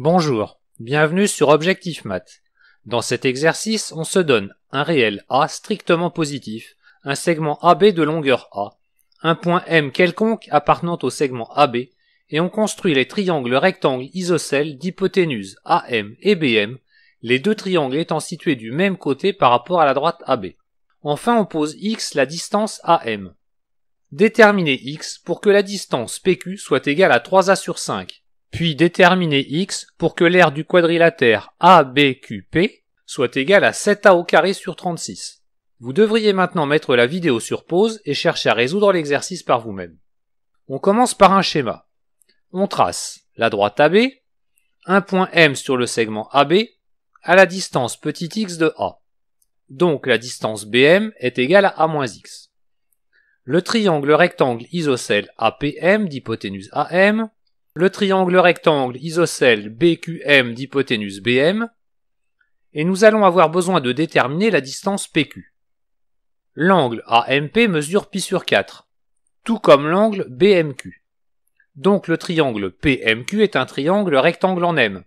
Bonjour, bienvenue sur Objectif Math. Dans cet exercice, on se donne un réel A strictement positif, un segment AB de longueur A, un point M quelconque appartenant au segment AB, et on construit les triangles rectangles isocèles d'hypoténuse AM et BM, les deux triangles étant situés du même côté par rapport à la droite AB. Enfin, on pose X la distance AM. Déterminez X pour que la distance PQ soit égale à 3A sur 5. Puis déterminez X pour que l'aire du quadrilatère ABQP soit égal à 7A au carré sur 36. Vous devriez maintenant mettre la vidéo sur pause et chercher à résoudre l'exercice par vous-même. On commence par un schéma. On trace la droite AB, un point M sur le segment AB, à la distance petit x de A. Donc la distance BM est égale à A-X. Le triangle rectangle isocèle APM d'hypoténuse AM, le triangle rectangle isocèle BQM d'hypoténuse BM, et nous allons avoir besoin de déterminer la distance PQ. L'angle AMP mesure π sur 4, tout comme l'angle BMQ. Donc le triangle PMQ est un triangle rectangle en M.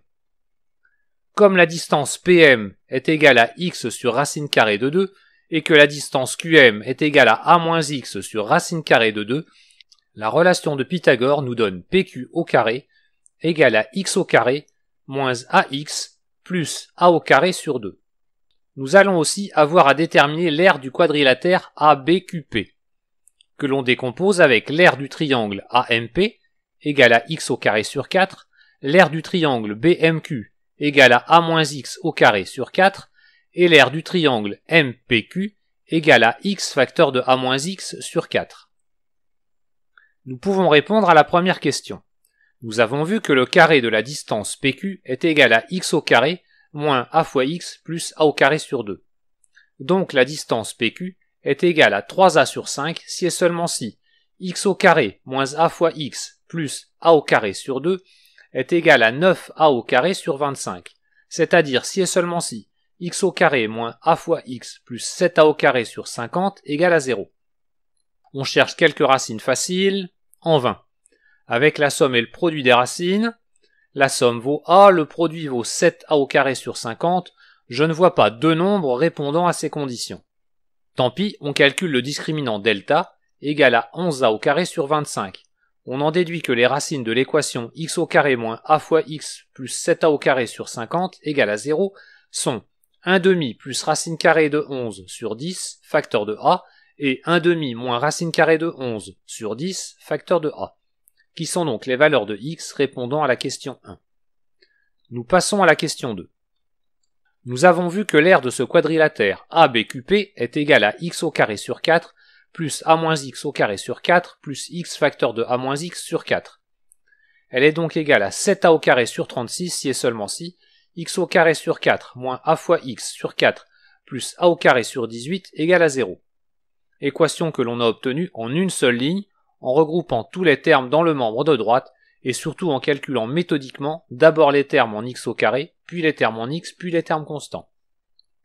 Comme la distance PM est égale à x sur racine carrée de 2, et que la distance QM est égale à A-x sur racine carrée de 2, la relation de Pythagore nous donne PQ au carré égale à x au carré moins AX plus A au carré sur 2. Nous allons aussi avoir à déterminer l'aire du quadrilatère ABQP, que l'on décompose avec l'aire du triangle AMP égale à x au carré sur 4, l'aire du triangle BMQ égale à A-x au carré sur 4, et l'aire du triangle MPQ égale à x facteur de A-x sur 4. Nous pouvons répondre à la première question. Nous avons vu que le carré de la distance PQ est égal à x au carré moins a fois x plus a au carré sur 2. Donc la distance PQ est égale à 3a sur 5 si et seulement si x au carré moins a fois x plus a au carré sur 2 est égal à 9a au carré sur 25, c'est-à-dire si et seulement si x au carré moins a fois x plus 7a au carré sur 50 égale à 0. On cherche quelques racines faciles, en vain. Avec la somme et le produit des racines, la somme vaut a, le produit vaut 7a au carré sur 50, je ne vois pas deux nombres répondant à ces conditions. Tant pis, on calcule le discriminant delta, égal à 11a au carré sur 25. On en déduit que les racines de l'équation x au carré moins a fois x plus 7a au carré sur 50 égale à 0 sont 1 demi plus racine carrée de 11 sur 10, facteur de a, et 1 demi moins racine carrée de 11 sur 10, facteur de a, qui sont donc les valeurs de x répondant à la question 1. Nous passons à la question 2. Nous avons vu que l'aire de ce quadrilatère ABQP est égale à x au carré sur 4 plus a-x au carré sur 4 plus x facteur de a-x sur 4. Elle est donc égale à 7a au carré sur 36 si et seulement si x au carré sur 4 moins a fois x sur 4 plus a au carré sur 18 égale à 0. Équation que l'on a obtenue en une seule ligne, en regroupant tous les termes dans le membre de droite, et surtout en calculant méthodiquement d'abord les termes en x au carré, puis les termes en x, puis les termes constants.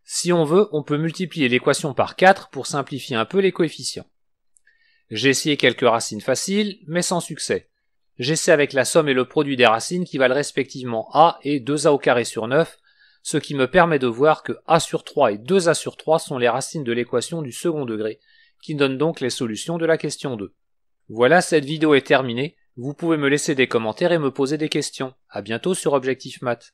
Si on veut, on peut multiplier l'équation par 4 pour simplifier un peu les coefficients. J'ai essayé quelques racines faciles, mais sans succès. J'essaie avec la somme et le produit des racines qui valent respectivement a et 2a au carré sur 9, ce qui me permet de voir que a sur 3 et 2a sur 3 sont les racines de l'équation du second degré, qui donne donc les solutions de la question 2. Voilà, cette vidéo est terminée. Vous pouvez me laisser des commentaires et me poser des questions. À bientôt sur Objectif Math.